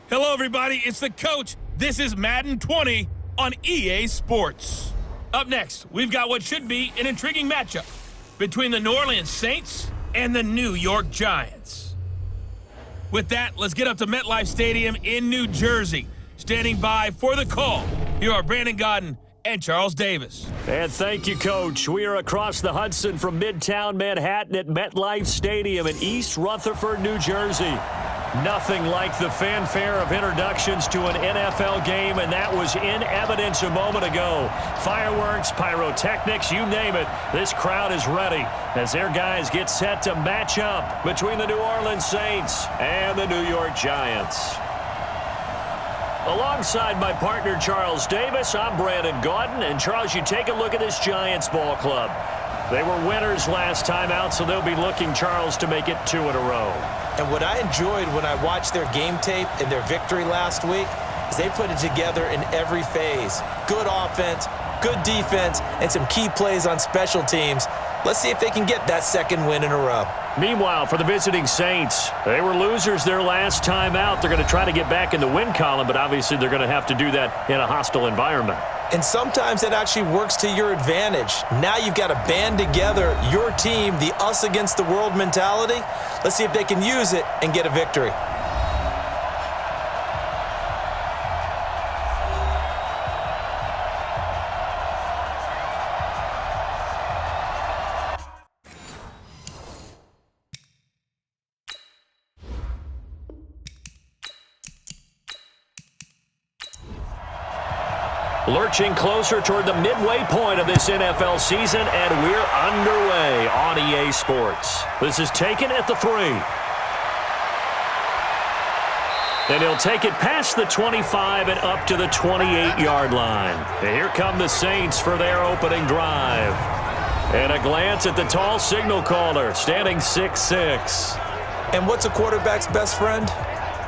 Hello, everybody. It's the coach. This is Madden 20 on EA Sports. Up next, we've got what should be an intriguing matchup between the New Orleans Saints and the New York Giants. With that, let's get up to MetLife Stadium in New Jersey. Standing by for the call, here are Brandon Gaudin and Charles Davis. And thank you, Coach. We are across the Hudson from Midtown Manhattan at MetLife Stadium in East Rutherford, New Jersey. Nothing like the fanfare of introductions to an NFL game, and that was in evidence a moment ago. Fireworks, pyrotechnics, you name it. This crowd is ready as their guys get set to match up between the New Orleans Saints and the New York Giants. Alongside my partner, Charles Davis, I'm Brandon Gaudin. And, Charles, you take a look at this Giants ball club. They were winners last time out, so they'll be looking, Charles, to make it 2 in a row. And what I enjoyed when I watched their game tape and their victory last week is they put it together in every phase. Good offense, good defense, and some key plays on special teams. Let's see if they can get that second win in a row. Meanwhile, for the visiting Saints, they were losers their last time out. They're going to try to get back in the win column, but obviously they're going to have to do that in a hostile environment. And sometimes it actually works to your advantage. Now you've got to band together your team, the us against the world mentality. Let's see if they can use it and get a victory. Lurching closer toward the midway point of this NFL season, and we're underway on EA Sports. This is taken at the 3. And he'll take it past the 25 and up to the 28-yard line. And here come the Saints for their opening drive. And a glance at the tall signal caller, standing 6'6". And what's a quarterback's best friend?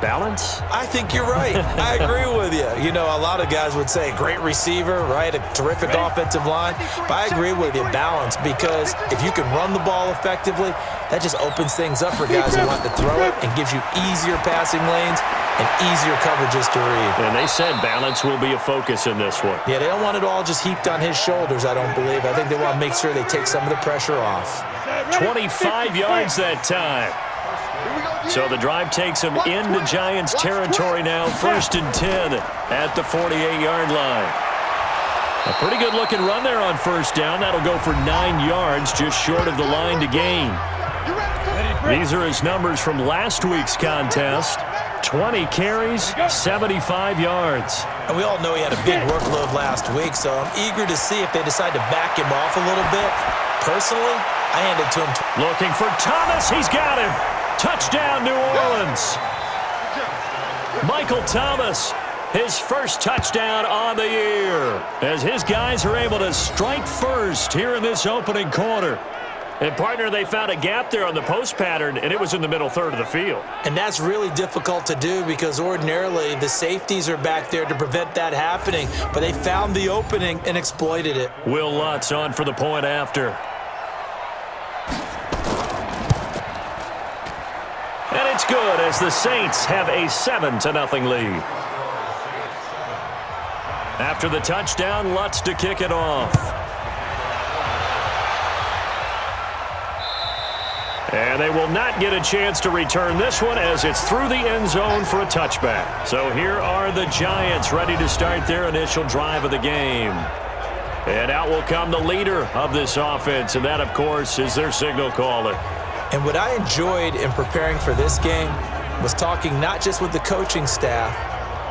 Balance? I think you're right. I agree with you. You know, a lot of guys would say great receiver, right? A terrific offensive line. But I agree with you, balance, because if you can run the ball effectively, that just opens things up for guys who want to throw it and gives you easier passing lanes and easier coverages to read. And they said balance will be a focus in this one. Yeah, they don't want it all just heaped on his shoulders, I don't believe. I think they want to make sure they take some of the pressure off. 25 yards that time. So the drive takes him into Giants territory now, 1st and 10 at the 48-yard line. A pretty good-looking run there on 1st down. That'll go for 9 yards, just short of the line to gain. These are his numbers from last week's contest. 20 carries, 75 yards. And we all know he had a big workload last week, so I'm eager to see if they decide to back him off a little bit. Personally, I hand it to him. Looking for Thomas. He's got him. Touchdown, New Orleans. Michael Thomas, his first touchdown on the year, as his guys are able to strike first here in this opening quarter. And, partner, they found a gap there on the post pattern, and it was in the middle third of the field. And that's really difficult to do because ordinarily the safeties are back there to prevent that happening. But they found the opening and exploited it. Will Lutz on for the point after. And it's good as the Saints have a 7-0 lead. After the touchdown, Lutz to kick it off. And they will not get a chance to return this one as it's through the end zone for a touchback. So here are the Giants ready to start their initial drive of the game. And out will come the leader of this offense, and that, of course, is their signal caller. And what I enjoyed in preparing for this game was talking not just with the coaching staff,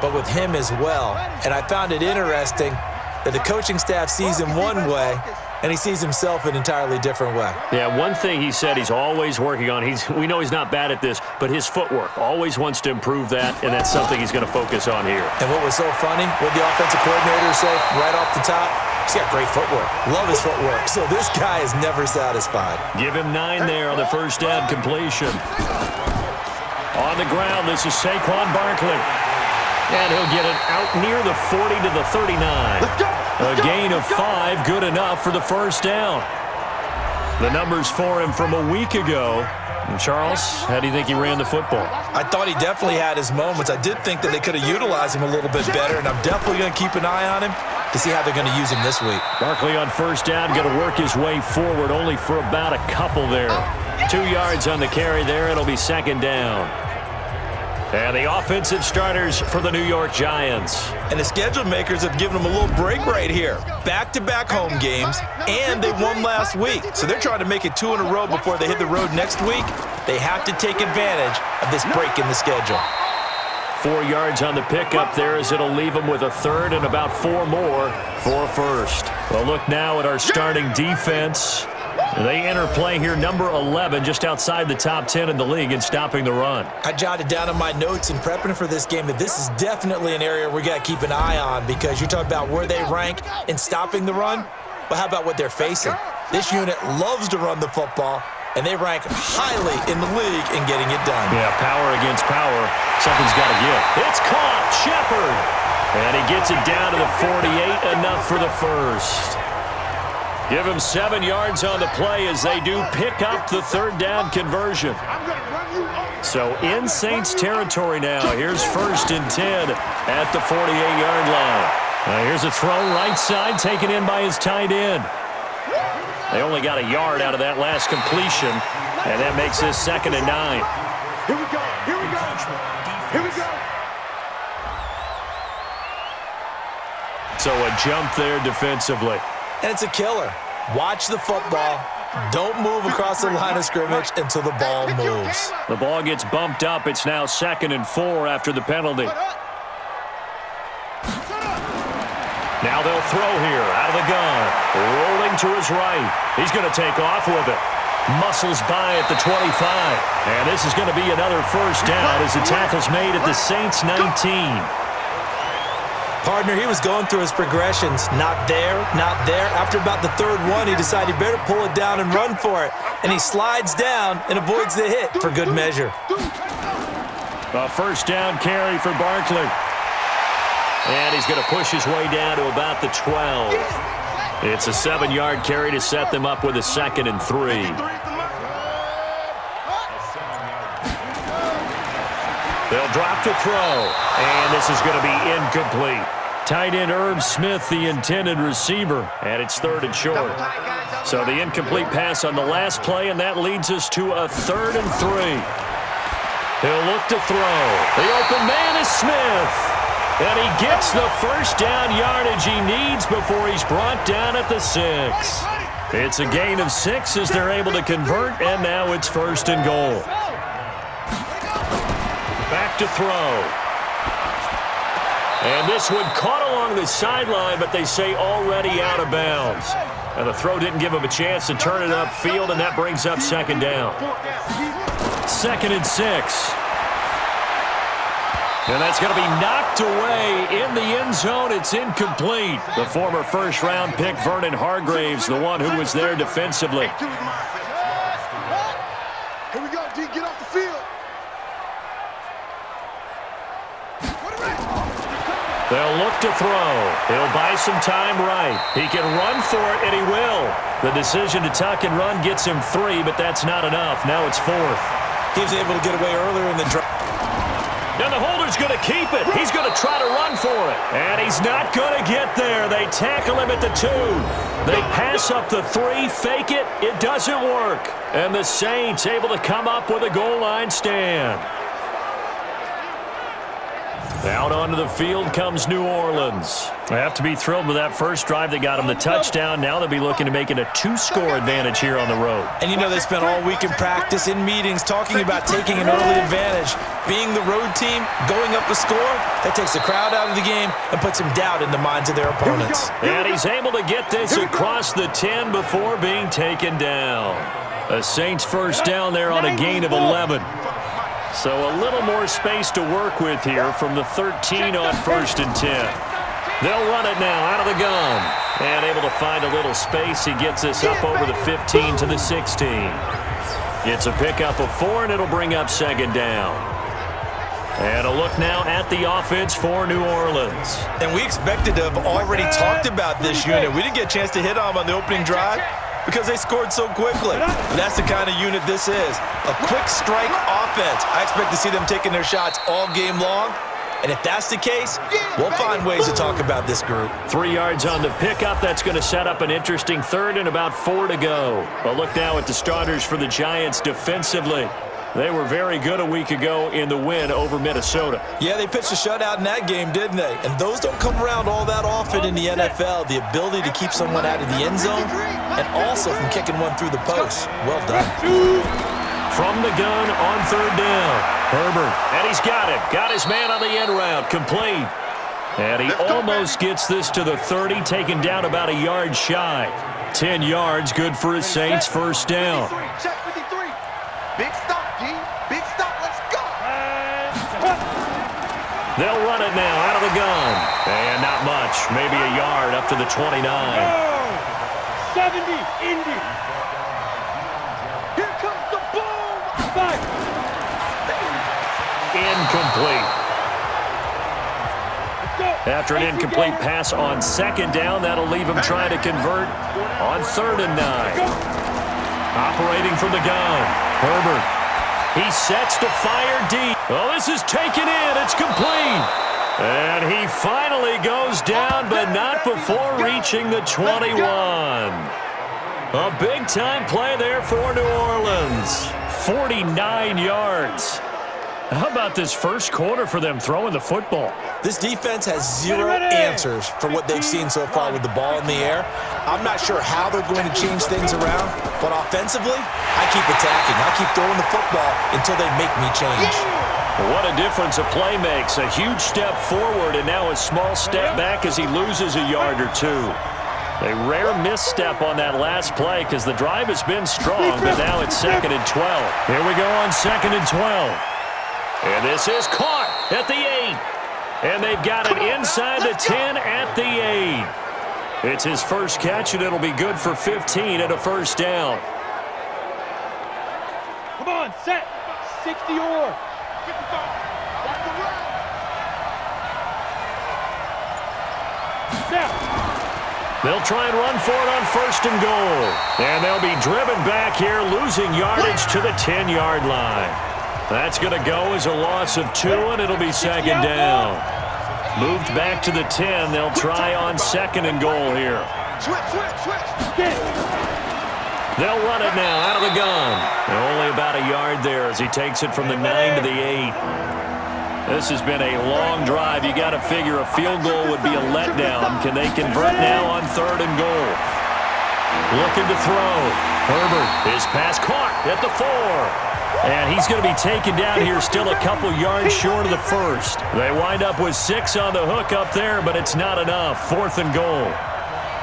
but with him as well. And I found it interesting that the coaching staff sees him one way, and he sees himself an entirely different way. Yeah, one thing he said he's always working on, we know he's not bad at this, but his footwork, always wants to improve that, and that's something he's going to focus on here. And what was so funny, what the offensive coordinator said right off the top, he's got great footwork. Love his footwork. So this guy is never satisfied. Give him 9 there on the first down completion. On the ground, this is Saquon Barkley. And he'll get it out near the 40 to the 39. A gain of 5, good enough for the first down. The numbers for him from a week ago. And Charles, how do you think he ran the football? I thought he definitely had his moments. I did think that they could have utilized him a little bit better, and I'm definitely going to keep an eye on him to see how they're going to use him this week. Barkley on first down, going to work his way forward, only for about a couple there. 2 yards on the carry there. It'll be second down. And the offensive starters for the New York Giants. And the schedule makers have given them a little break right here. Back-to-back home games, and they won last week. So they're trying to make it 2 in a row before they hit the road next week. They have to take advantage of this break in the schedule. 4 yards on the pickup there as it'll leave them with a third and about 4 more for a first. Well, look now at our starting defense. They enter play here number 11, just outside the top 10 in the league in stopping the run. I jotted down in my notes in prepping for this game that this is definitely an area we got to keep an eye on, because you're talking about where they rank in stopping the run. But how about what they're facing? This unit loves to run the football, and they rank highly in the league in getting it done. Yeah, power against power. Something's got to give. It's caught. Shepard. And he gets it down to the 48, enough for the first. Give him 7 yards on the play as they do pick up the third down conversion. So in Saints territory now. Here's first and 10 at the 48-yard line. Now here's a throw right side taken in by his tight end. They only got a yard out of that last completion, and that makes this second and 9. Here we go. Here we go. Here we go. So a jump there defensively. And it's a killer. Watch the football. Don't move across the line of scrimmage until the ball moves. The ball gets bumped up. It's now 2nd and 4 after the penalty. Now they'll throw here out of the gun. Rolling to his right. He's going to take off with it. Muscles by at the 25. And this is going to be another first down as the tackle's made at the Saints 19. Partner, he was going through his progressions. Not there, not there. After about the third one, he decided he better pull it down and run for it. And he slides down and avoids the hit for good measure. A first down carry for Barkley. And he's going to push his way down to about the 12. It's a 7-yard carry to set them up with a 2nd and 3. They'll drop to throw. And this is going to be incomplete. Tight end Irv Smith, the intended receiver. And it's 3rd and short. So the incomplete pass on the last play, and that leads us to a 3rd and 3. He'll look to throw. The open man is Smith. And he gets the first down yardage he needs before he's brought down at the 6. It's a gain of 6 as they're able to convert, and now it's 1st and goal. Back to throw. And this one caught along the sideline, but they say already out of bounds. And the throw didn't give him a chance to turn it upfield, and that brings up 2nd down. 2nd and 6. And that's going to be knocked away in the end zone. It's incomplete. The former first-round pick, Vernon Hargraves, the one who was there defensively. Here we go, D. Get off the field. They'll look to throw. He'll buy some time right. He can run for it, and he will. The decision to tuck and run gets him 3, but that's not enough. Now it's 4th. He was able to get away earlier in the drive. And the holder's going to keep it. He's going to try to run for it. And he's not going to get there. They tackle him at the 2. They pass up the 3, fake it. It doesn't work. And the Saints able to come up with a goal line stand. Out onto the field comes New Orleans. They have to be thrilled with that first drive that got them the touchdown. Now they'll be looking to make it a 2-score advantage here on the road. And you know they spent all week in practice, in meetings, talking about taking an early advantage. Being the road team, going up a score, that takes the crowd out of the game and puts some doubt in the minds of their opponents. And he's able to get this across the 10 before being taken down. The Saints first down there on a gain of 11. So a little more space to work with here from the 13 on 1st and 10. They'll run it now out of the gun. And able to find a little space. He gets this up over the 15 to the 16. It's a pickup of 4, and it'll bring up 2nd down. And a look now at the offense for New Orleans. And we expected to have already talked about this unit. We didn't get a chance to hit on the opening drive. because they scored so quickly. And that's the kind of unit this is. A quick strike offense. I expect to see them taking their shots all game long. And if that's the case, we'll find ways to talk about this group. 3 yards on the pickup. That's going to set up an interesting third and about 4 to go. But look now at the starters for the Giants defensively. They were very good a week ago in the win over Minnesota. Yeah, they pitched a shutout in that game, didn't they? And those don't come around all that often in the NFL. The ability to keep someone out of the end zone and also from kicking one through the post. Well done. From the gun on third down. Herbert, and he's got it. Got his man on the end route, complete. And he almost gets this to the 30, taken down about a yard shy. 10 yards, good for his Saints, first down. Check 53. Big stop, D. Big stop. Let's go. They'll run it now out of the gun. And not much, maybe a yard up to the 29. 70, Indy. Here comes the boom. Back. Incomplete. After an incomplete pass on second down, that'll leave him trying to convert on 3rd and 9. Operating from the gun, Herbert. He sets to fire deep. Oh, this is taken in. It's complete. And he finally goes down, but not before reaching the 21. A big-time play there for New Orleans. 49 yards. How about this first quarter for them throwing the football? This defense has zero answers for what they've seen so far with the ball in the air. I'm not sure how they're going to change things around, but offensively, I keep attacking. I keep throwing the football until they make me change. What a difference a play makes. A huge step forward and now a small step back as he loses a yard or two. A rare misstep on that last play because the drive has been strong, but now it's 2nd and 12. Here we go on 2nd and 12. And this is caught at the 8. And they've got it inside the 10 at the 8. It's his first catch, and it'll be good for 15 and a first down. Come on, set. 60 or. They'll try and run for it on 1st and goal. And they'll be driven back here, losing yardage to the 10-yard line. That's going to go as a loss of 2, and it'll be 2nd down. Moved back to the 10. They'll try on 2nd and goal here. They'll run it now out of the gun. And only about a yard there as he takes it from the 9 to the 8. This has been a long drive. You got to figure a field goal would be a letdown. Can they convert now on 3rd and goal? Looking to throw. Herbert, his pass caught at the 4. And he's going to be taken down here, still a couple yards short of the first. They wind up with 6 on the hook up there, but it's not enough. 4th and goal.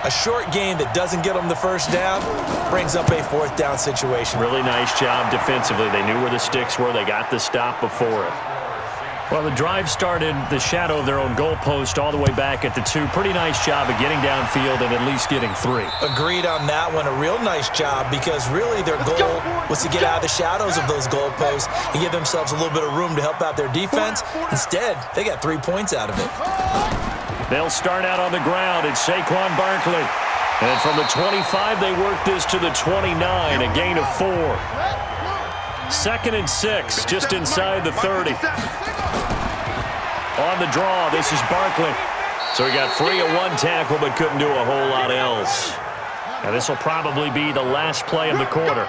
A short game that doesn't get them the first down brings up a 4th down situation. Really nice job defensively. They knew where the sticks were. They got the stop before it. Well, the drive started the shadow of their own goalpost all the way back at the 2. Pretty nice job of getting downfield and at least getting 3. Agreed on that one. A real nice job because really their goal was to get out of the shadows of those goalposts and give themselves a little bit of room to help out their defense. Instead, they got 3 points out of it. They'll start out on the ground. It's Saquon Barkley. And from the 25, they work this to the 29, a gain of 4. 2nd and 6, just inside the 30. On the draw, this is Barkley. So he got free of 1 tackle, but couldn't do a whole lot else. And this will probably be the last play of the quarter.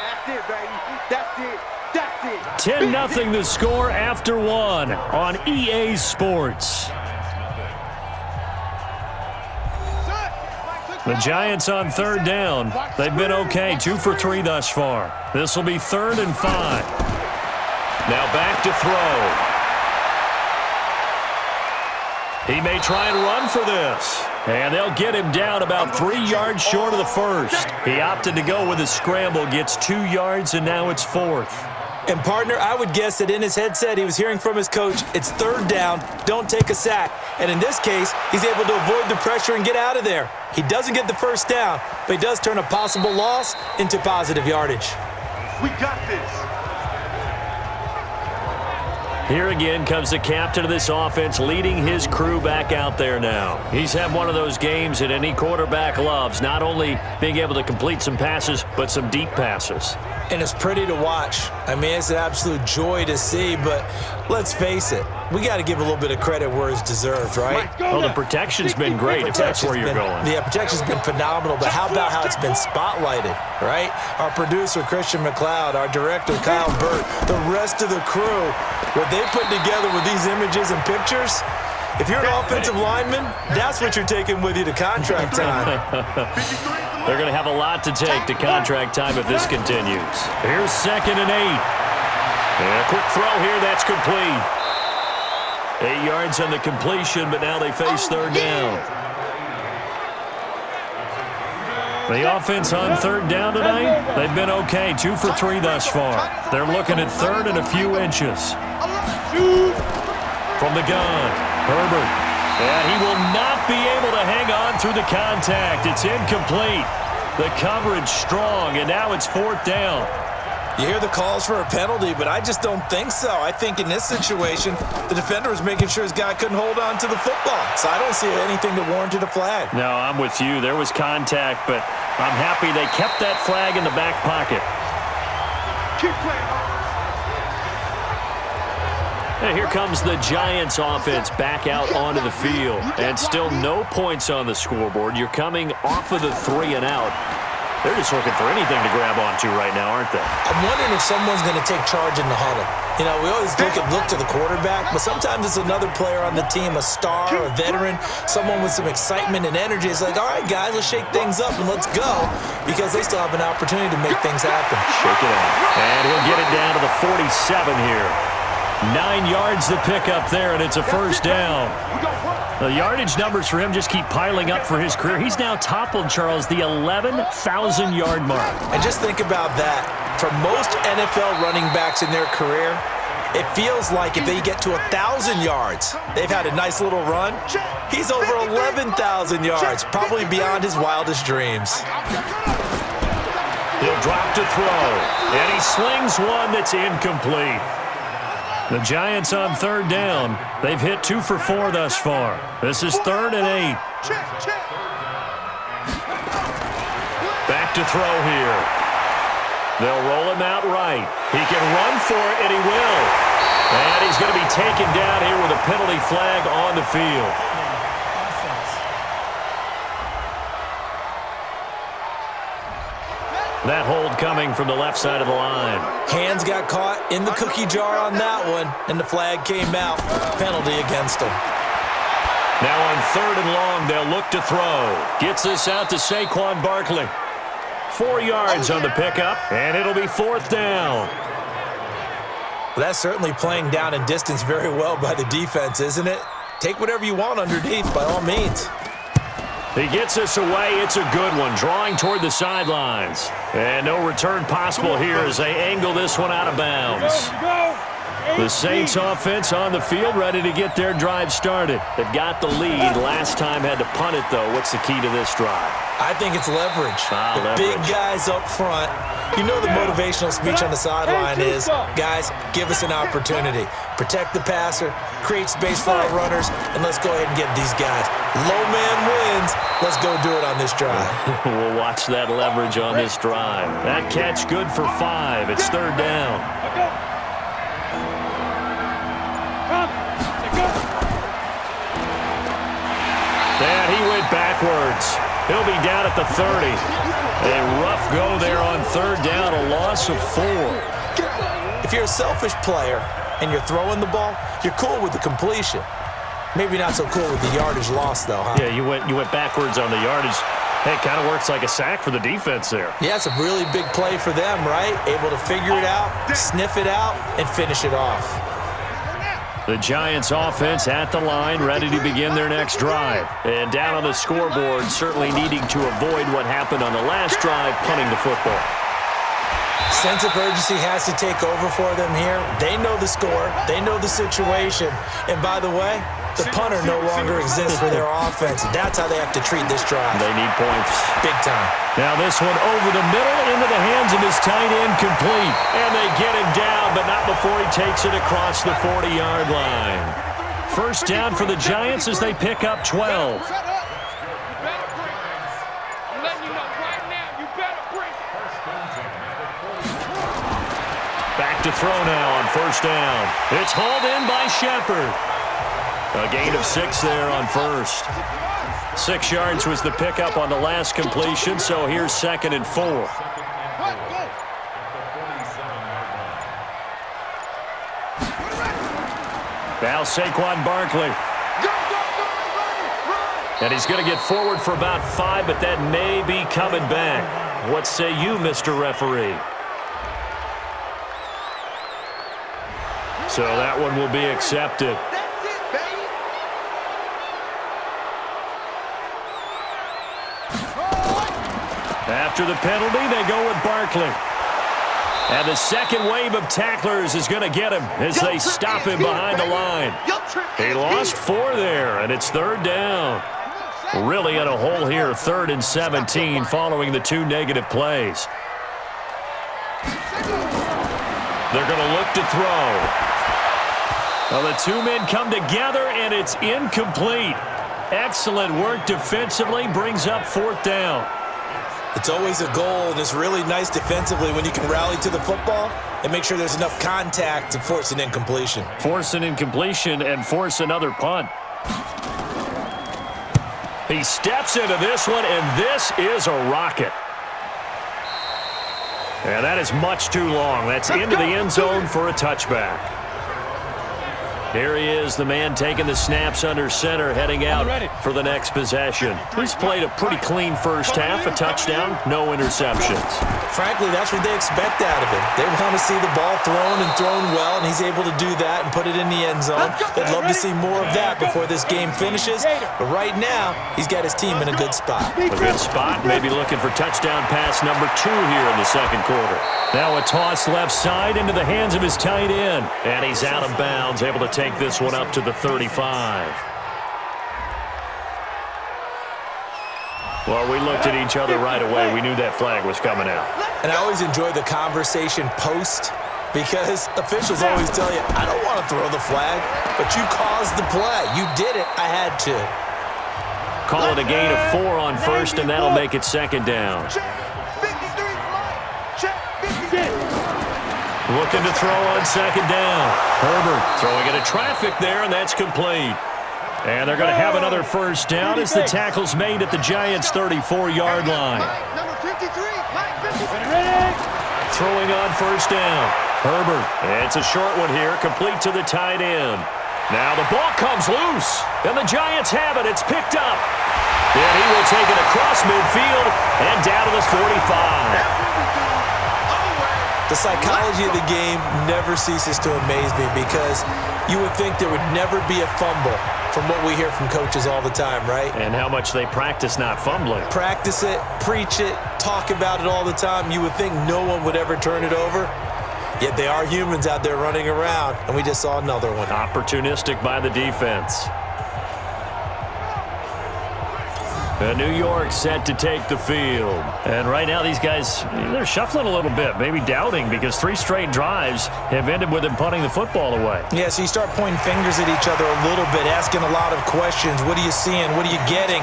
That's it, baby. That's it. That's it. 10-0 the score after 1 on EA Sports. The Giants on 3rd down. They've been okay, 2 for 3 thus far. This will be 3rd and 5. Now back to throw. He may try and run for this. And they'll get him down about 3 yards short of the first. He opted to go with a scramble, gets 2 yards, and now it's 4th. And, partner, I would guess that in his headset he was hearing from his coach, it's 3rd down, don't take a sack. And in this case, he's able to avoid the pressure and get out of there. He doesn't get the first down, but he does turn a possible loss into positive yardage. We got this. Here again comes the captain of this offense leading his crew back out there now. He's had one of those games that any quarterback loves, not only being able to complete some passes, but some deep passes. And it's pretty to watch. I mean, it's an absolute joy to see, but let's face it, we got to give a little bit of credit where it's deserved, right? Well, the protection's been great, if that's where you're going. Yeah, protection's been phenomenal, but how about how it's been spotlighted, right? Our producer, Christian McLeod, our director, Kyle Burt, the rest of the crew, what they put together with these images and pictures, if you're an offensive lineman, that's what you're taking with you to contract time. They're going to have a lot to take to contract time if this continues. Here's 2nd and 8. And a quick throw here, that's complete. 8 yards on the completion, but now they face 3rd down. The offense on 3rd down tonight, they've been okay, 2 for 3 thus far. They're looking at 3rd and a few inches. From the gun, Herbert. And he will not be able to hang on through the contact. It's incomplete. The coverage strong, and now it's 4th down. You hear the calls for a penalty, but I just don't think so. I think in this situation, the defender was making sure his guy couldn't hold on to the football. So I don't see anything that warranted a flag. No, I'm with you. There was contact, but I'm happy they kept that flag in the back pocket. Keep playing. And here comes the Giants offense back out onto the field. And still no points on the scoreboard. You're coming off of the 3 and out. They're just looking for anything to grab onto right now, aren't they? I'm wondering if someone's going to take charge in the huddle. You know, we always look to the quarterback, but sometimes it's another player on the team, a star, a veteran, someone with some excitement and energy. It's like, all right, guys, let's shake things up and let's go, because they still have an opportunity to make things happen. Shake it out. And he'll get it down to the 47 here. 9 yards to pick up there, and it's a 1st down. The yardage numbers for him just keep piling up for his career. He's now toppled, Charles, the 11,000-yard mark. And just think about that. For most NFL running backs in their career, it feels like if they get to 1,000 yards, they've had a nice little run. He's over 11,000 yards, probably beyond his wildest dreams. He'll drop to throw, and he slings one that's incomplete. The Giants on 3rd down. They've hit 2 for 4 thus far. This is 3rd and 8. Back to throw here. They'll roll him out right. He can run for it, and he will. And he's going to be taken down here with a penalty flag on the field. That hold coming from the left side of the line. Hands got caught in the cookie jar on that one, and the flag came out. Penalty against him. Now on 3rd and long, they'll look to throw. Gets this out to Saquon Barkley. 4 yards on the pickup, and it'll be 4th down. Well, that's certainly playing down in distance very well by the defense, isn't it? Take whatever you want underneath, by all means. He gets this away. It's a good one, drawing toward the sidelines. And no return possible here as they angle this one out of bounds. The Saints offense on the field, ready to get their drive started. They've got the lead. Last time had to punt it, though. What's the key to this drive? I think it's leverage. Leverage. Big guys up front. You know the motivational speech on the sideline is, guys, give us an opportunity. Protect the passer, create space for our runners, and let's go ahead and get these guys. Low man wins. Let's go do it on this drive. We'll watch that leverage on this drive. That catch good for 5. It's 3rd down. And he went backwards. He'll be down at the 30. A rough go there on 3rd down, a loss of 4. If you're a selfish player and you're throwing the ball, you're cool with the completion. Maybe not so cool with the yardage loss, though, huh? Yeah, you went backwards on the yardage. Hey, it kind of works like a sack for the defense there. Yeah, it's a really big play for them, right? Able to figure it out, sniff it out, and finish it off. The Giants offense at the line, ready to begin their next drive. And down on the scoreboard, certainly needing to avoid what happened on the last drive, punting the football. Sense of urgency has to take over for them here. They know the score. They know the situation. And by the way, the punter no longer exists for their offense. That's how they have to treat this drive. They need points. Big time. Now this one over the middle into the hands of his tight end, complete. And they get him down, but not before he takes it across the 40-yard line. First down for the Giants as they pick up 12. Back to throw now on first down. It's hauled in by Shepard. A gain of 6 there on first. 6 yards was the pickup on the last completion, so here's 2nd and 4. Now Saquon Barkley. And he's going to get forward for about 5, but that may be coming back. What say you, Mr. Referee? So that one will be accepted. After the penalty, they go with Barkley. And the second wave of tacklers is going to get him as they stop him behind the line. He lost 4 there, and it's 3rd down. Really in a hole here, 3rd and 17 following the 2 negative plays. They're going to look to throw. Well, the 2 men come together, and it's incomplete. Excellent work defensively, brings up 4th down. It's always a goal, and it's really nice defensively when you can rally to the football and make sure there's enough contact to force an incompletion. Force an incompletion and force another punt. He steps into this one, and this is a rocket. And that is much too long. That's into the end zone for a touchback. Here he is, the man taking the snaps under center, heading out for the next possession. He's played a pretty clean first half, a touchdown, no interceptions. Frankly, that's what they expect out of him. They want to see the ball thrown and thrown well, and he's able to do that and put it in the end zone. They'd love to see more of that before this game finishes. But right now, he's got his team in a good spot. A good spot, maybe looking for touchdown pass number 2 here in the second quarter. Now a toss left side into the hands of his tight end. And he's out of bounds, able to take this one up to the 35. Well, we looked at each other right away. We knew that flag was coming out. And I always enjoy the conversation post because officials always tell you, I don't want to throw the flag, but you caused the play. You did it. I had to. Call it a gain of 4 on first, and that'll make it 2nd down. Looking to throw on 2nd down. Herbert throwing into traffic there, and that's complete. And they're going to have another first down as the tackle's made at the Giants' 34-yard line. Throwing on first down. Herbert. It's a short one here, complete to the tight end. Now the ball comes loose, and the Giants have it. It's picked up. And he will take it across midfield and down to the 45. The psychology of the game never ceases to amaze me because you would think there would never be a fumble from what we hear from coaches all the time, right? And how much they practice not fumbling. Practice it, preach it, talk about it all the time. You would think no one would ever turn it over. Yet they are humans out there running around, and we just saw another one. Opportunistic by the defense. New York set to take the field. And right now these guys, they're shuffling a little bit, maybe doubting because 3 straight drives have ended with them punting the football away. Yeah, so you start pointing fingers at each other a little bit, asking a lot of questions. What are you seeing? What are you getting?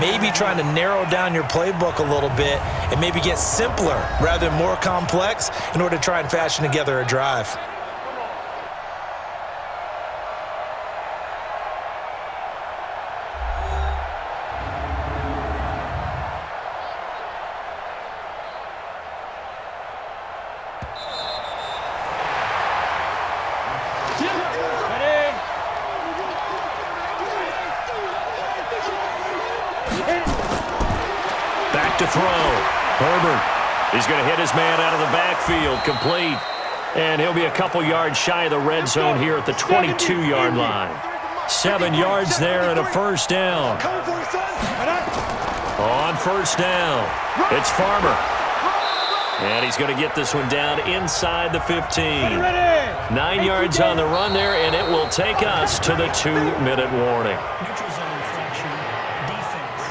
Maybe trying to narrow down your playbook a little bit and maybe get simpler rather than more complex in order to try and fashion together a drive. Back to throw. Herbert. He's going to hit his man out of the backfield. Complete. And he'll be a couple yards shy of the red zone here at the 22-yard line. 7 yards there and a first down. On first down, it's Farmer. And he's going to get this one down inside the 15. 9 yards on the run there, and it will take us to the 2-minute warning. Neutral zone infraction, defense.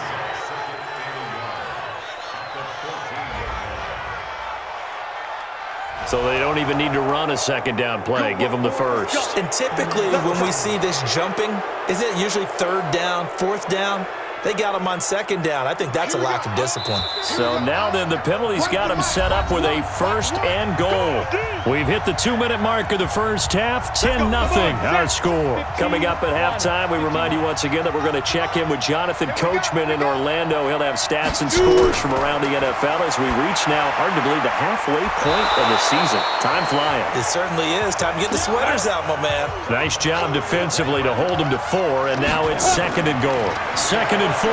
So they don't even need to run a second down play. Give them the first. And typically when we see this jumping, is it usually third down, fourth down? They got him on second down. I think that's a lack of discipline. So now then the penalty's got him set up with a first and goal. We've hit the 2-minute mark of the first half. 10-0 our score. Coming up at halftime, we remind you once again that we're going to check in with Jonathan Coachman in Orlando. He'll have stats and scores from around the NFL as we reach now, hard to believe, the halfway point of the season. Time flying. It certainly is. Time to get the sweaters out, my man. Nice job defensively to hold him to 4, and now it's second and goal. Second and 4.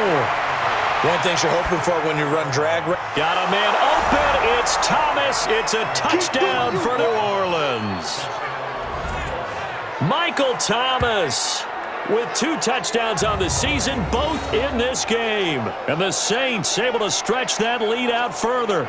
One thing you're hoping for when you run drag. Got a man open. It's Thomas. It's a touchdown for New Orleans. Michael Thomas with 2 touchdowns on the season, both in this game. And the Saints able to stretch that lead out further.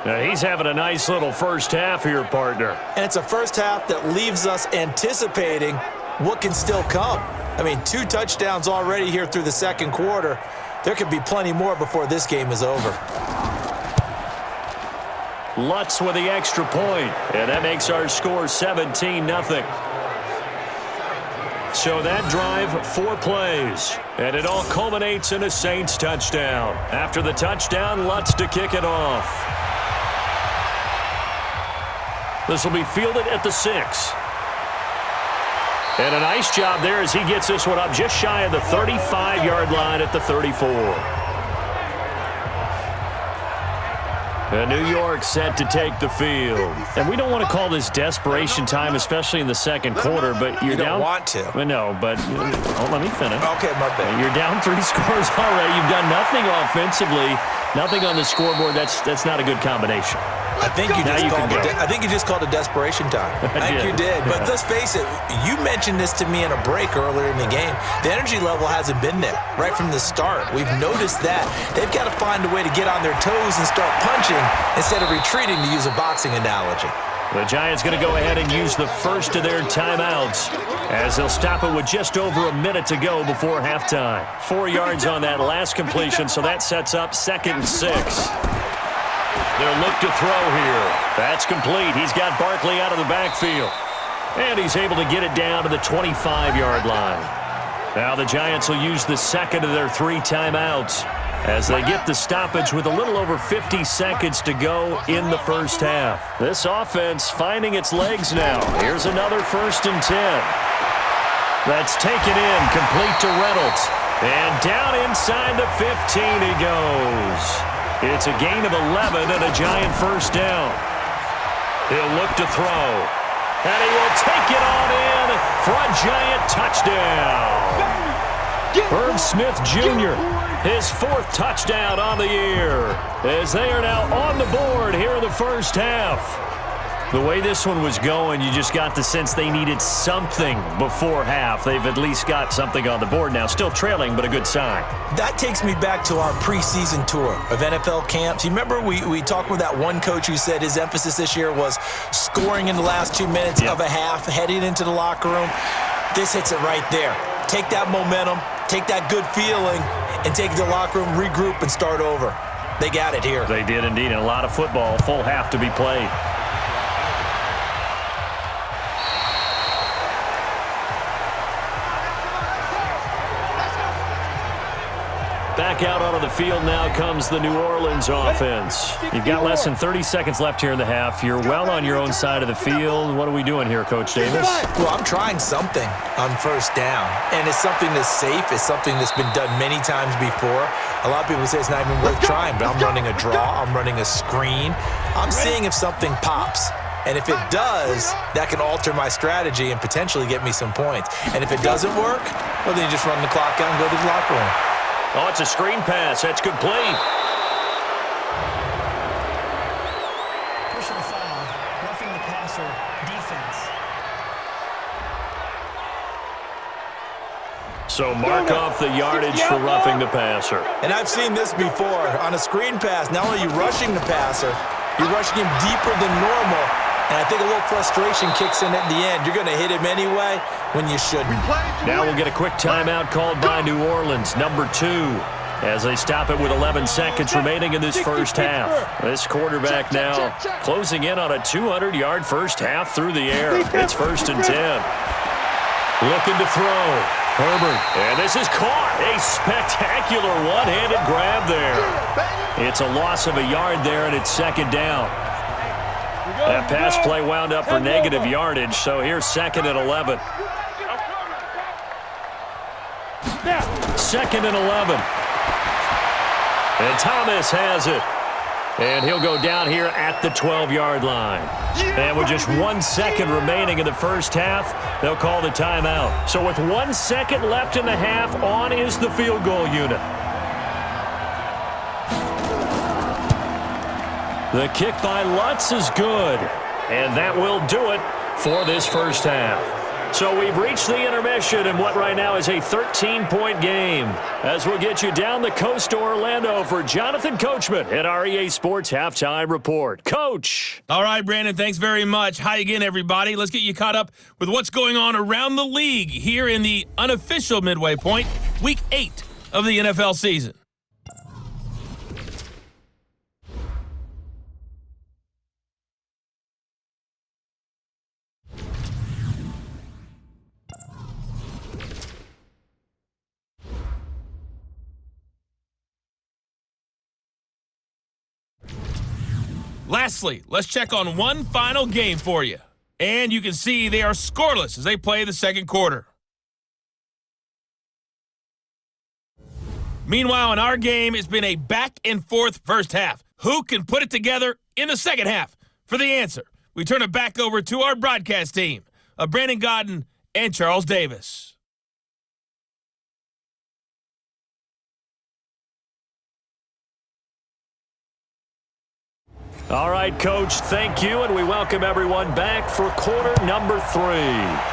Now, he's having a nice little first half here, partner. And it's a first half that leaves us anticipating what can still come. I mean, 2 touchdowns already here through the second quarter. There could be plenty more before this game is over. Lutz with the extra point, and that makes our score 17-0. So that drive, 4 plays, and it all culminates in a Saints touchdown. After the touchdown, Lutz to kick it off. This will be fielded at the 6. And a nice job there as he gets this one up just shy of the 35-yard line at the 34. And New York set to take the field. And we don't want to call this desperation time, especially in the second quarter, but you're down. You don't want to. No, but let me finish. Okay, my bad. You're down 3 scores already. You've done nothing offensively, nothing on the scoreboard. That's not a good combination. I think you just called it desperation time. I think you did. But let's face it, you mentioned this to me in a break earlier in the game. The energy level hasn't been there right from the start. We've noticed that. They've got to find a way to get on their toes and start punching instead of retreating, to use a boxing analogy. The Giants going to go ahead and use the first of their timeouts as they'll stop it with just over a minute to go before halftime. 4 yards on that last completion, so that sets up 2nd and 6. They'll look to throw here. That's complete. He's got Barkley out of the backfield. And he's able to get it down to the 25-yard line. Now the Giants will use the second of their 3 timeouts as they get the stoppage with a little over 50 seconds to go in the first half. This offense finding its legs now. Here's another 1st and 10. That's taken in, complete to Reynolds. And down inside the 15 he goes. It's a gain of 11 and a Giant first down. He'll look to throw. And he will take it on in for a Giant touchdown. Irv Smith Jr., his 4th touchdown on the year, as they are now on the board here in the first half. The way this one was going, you just got the sense they needed something before half. They've at least got something on the board now. Still trailing, but a good sign. That takes me back to our preseason tour of NFL camps. You remember we talked with that one coach who said his emphasis this year was scoring in the last 2 minutes of a half, heading into the locker room. This hits it right there. Take that momentum, take that good feeling, and take it to the locker room, regroup, and start over. They got it here. They did indeed, and a lot of football, full half to be played. Back out onto the field now comes the New Orleans offense. You've got less than 30 seconds left here in the half. You're well on your own side of the field. What are we doing here, Coach Davis? Well, I'm trying something on first down, and it's something that's safe. It's something that's been done many times before. A lot of people say it's not even worth trying, but I'm running a draw. I'm running a screen. I'm seeing if something pops. And if it does, that can alter my strategy and potentially get me some points. And if it doesn't work, well, then you just run the clock out and go to the locker room. Oh, it's a screen pass. That's complete. Personal foul, roughing the passer, defense. So mark off the yardage for roughing the passer. And I've seen this before. On a screen pass, not only are you rushing the passer, You're rushing him deeper than normal, and I think a little frustration kicks in at the end. You're going to hit him anyway when you shouldn't. Now we'll get a quick timeout called by New Orleans, number 2, as they stop it with 11 seconds remaining in this first half. This quarterback now closing in on a 200-yard first half through the air. It's 1st and 10. Looking to throw. Herbert. And this is caught. A spectacular one-handed grab there. It's a loss of a yard there, and it's 2nd down. That pass play wound up for negative yardage, so here's 2nd and 11. 2nd and 11. And Thomas has it. And he'll go down here at the 12-yard line. And with just 1 second remaining in the first half, they'll call the timeout. So with 1 second left in the half, on is the field goal unit. The kick by Lutz is good. And that will do it for this first half. So we've reached the intermission in what right now is a 13-point game. As we'll get you down the coast to Orlando for Jonathan Coachman at our EA Sports Halftime Report. Coach! All right, Brandon, thanks very much. Hi again, everybody. Let's get you caught up with what's going on around the league here in the unofficial midway point, Week 8 of the NFL season. Lastly, let's check on one final game for you. And you can see they are scoreless as they play the second quarter. Meanwhile, in our game, it's been a back-and-forth first half. Who can put it together in the second half? For the answer, we turn it back over to our broadcast team of Brandon Gaudin and Charles Davis. All right, Coach, thank you, and we welcome everyone back for quarter number 3.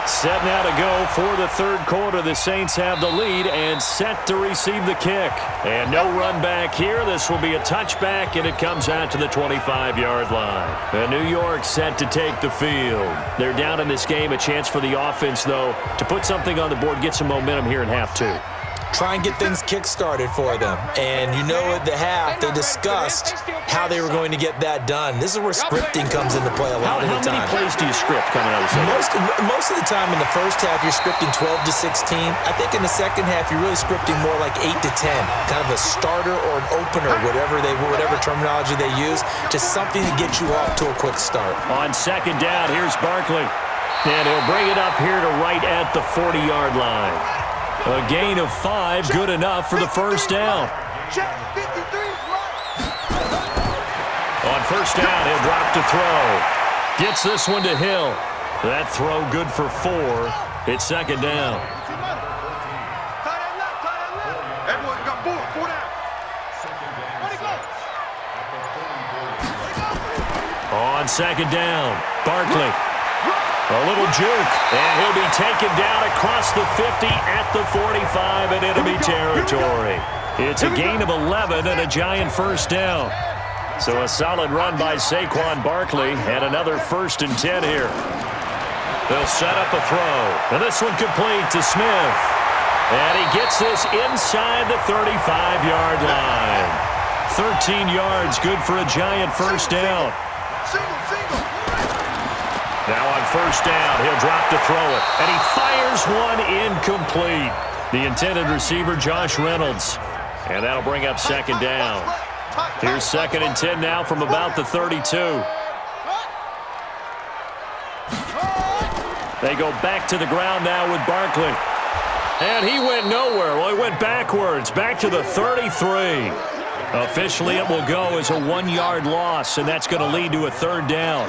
Set now to go for the third quarter. The Saints have the lead and set to receive the kick. And no run back here. This will be a touchback, and it comes out to the 25-yard line. And New York set to take the field. They're down in this game. A chance for the offense, though, to put something on the board, get some momentum here in half 2. Try and get things kick-started for them. And you know at the half, they discussed how they were going to get that done. This is where scripting comes into play a lot of the time. How many plays do you script coming out of the second? Most of the time in the first half, you're scripting 12 to 16. I think in the second half, you're really scripting more like 8 to 10. Kind of a starter or an opener, whatever terminology they use. Just something to get you off to a quick start. On second down, here's Barkley. And he'll bring it up here to right at the 40-yard line. A gain of 5, good enough for the first down. On first down, he'll drop to throw. Gets this one to Hill. That throw good for 4. It's second down. On second down, Barkley. A little juke, and he'll be taken down across the 50 at the 45 in enemy territory. It's a gain of 11 and a giant first down. So a solid run by Saquon Barkley and another 1st and 10 here. They'll set up a throw, and this one complete to Smith. And he gets this inside the 35-yard line. 13 yards, good for a giant first down. Now on first down, he'll drop to throw it. And he fires one incomplete. The intended receiver, Josh Reynolds. And that'll bring up second down. Here's 2nd and 10 now from about the 32. They go back to the ground now with Barkley. And he went nowhere. Well, he went backwards, back to the 33. Officially, it will go as a 1-yard loss, and that's going to lead to a 3rd down.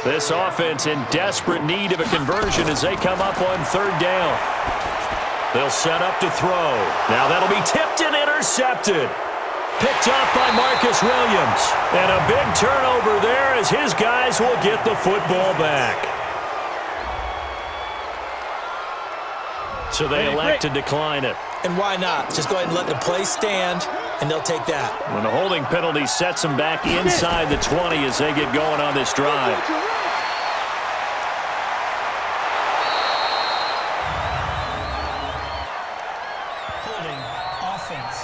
This offense in desperate need of a conversion as they come up on 3rd down. They'll set up to throw. Now that'll be tipped and intercepted. Picked off by Marcus Williams. And a big turnover there as his guys will get the football back. So they elect to decline it. And why not? Just go ahead and let the play stand, and they'll take that. When the holding penalty sets them back inside the 20 as they get going on this drive. Holding offense.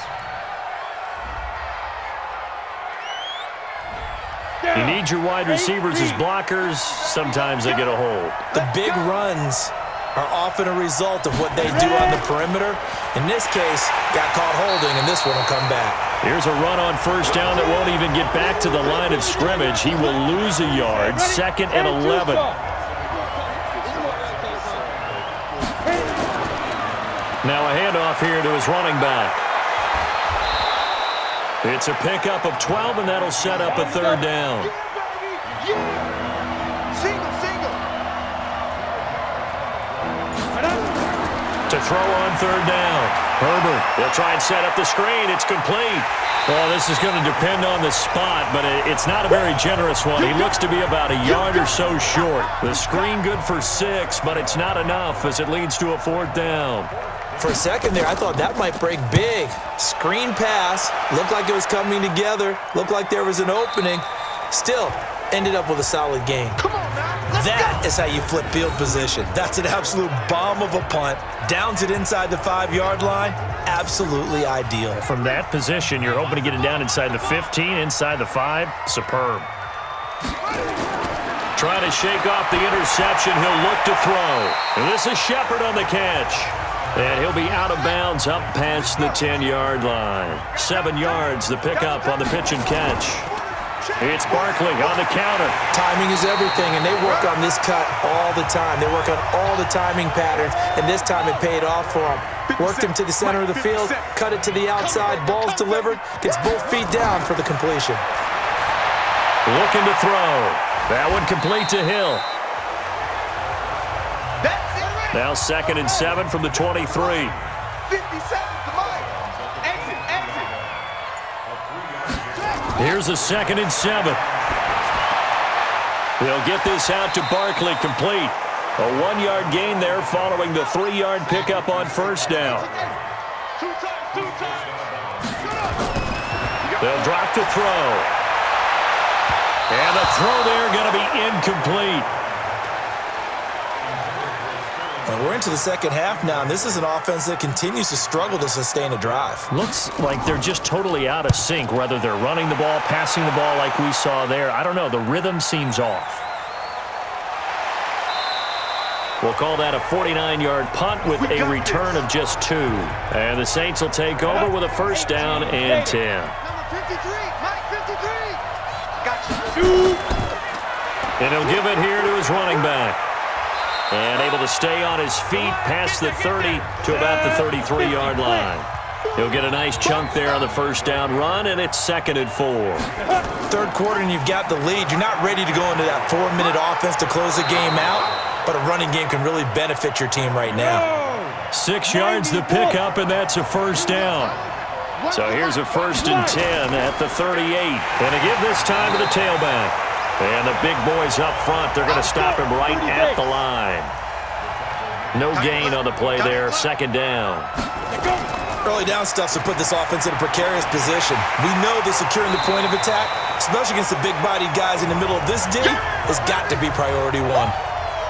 You need your wide receivers as blockers. Sometimes they get a hold. The big runs are often a result of what they do on the perimeter. In this case, got caught holding, and this one will come back. Here's a run on first down that won't even get back to the line of scrimmage. He will lose a yard. 2nd and 11. Now a handoff here to his running back. It's a pickup of 12, and that'll set up a 3rd down. To throw on 3rd down. Herbert, they'll try and set up the screen. It's complete. Well, this is going to depend on the spot, but it's not a very generous one. He looks to be about a yard or so short. The screen good for 6, but it's not enough as it leads to a 4th down. For a second there, I thought that might break big. Screen pass. Looked like it was coming together. Looked like there was an opening. Still, ended up with a solid game. That is how you flip field position. That's an absolute bomb of a punt. Downs it inside the 5-yard line. Absolutely ideal. From that position, you're hoping to get it down inside the 15, inside the 5. Superb. Trying to shake off the interception. He'll look to throw. And this is Shepard on the catch. And he'll be out of bounds up past the 10-yard line. 7 yards, the pickup on the pitch and catch. It's Barkley on the counter. Timing is everything, and they work on this cut all the time. They work on all the timing patterns, and this time it paid off for them. Worked him to the center of the field, cut it to the outside, ball's delivered, gets both feet down for the completion. Looking to throw. That one complete to Hill. Now 2nd and 7 from the 23. 57 to Mike. Exit. Here's a 2nd and 7. They'll get this out to Barkley, complete. A 1-yard gain there following the 3-yard pickup on first down. They'll drop to throw. And the throw there going to be incomplete. And we're into the second half now, and this is an offense that continues to struggle to sustain a drive. Looks like they're just totally out of sync, whether they're running the ball, passing the ball like we saw there. I don't know. The rhythm seems off. We'll call that a 49-yard punt with a return of just 2. And the Saints will take over with a first down and 10. Number 53, Mike 53. Gotcha. And he'll give it here to his running back. And able to stay on his feet past the 30 to about the 33-yard line. He'll get a nice chunk there on the first down run, and it's 2nd and 4. Third quarter, and you've got the lead. You're not ready to go into that 4-minute offense to close the game out, but a running game can really benefit your team right now. 6 yards the pickup, and that's a first down. So here's a 1st and 10 at the 38. And to give this time to the tailback. And the big boys up front, they're going to stop him right at the line. No gain on the play there, 2nd down. Early down stuff to put this offense in a precarious position. We know that securing the point of attack, especially against the big-bodied guys in the middle of this D, has got to be priority 1.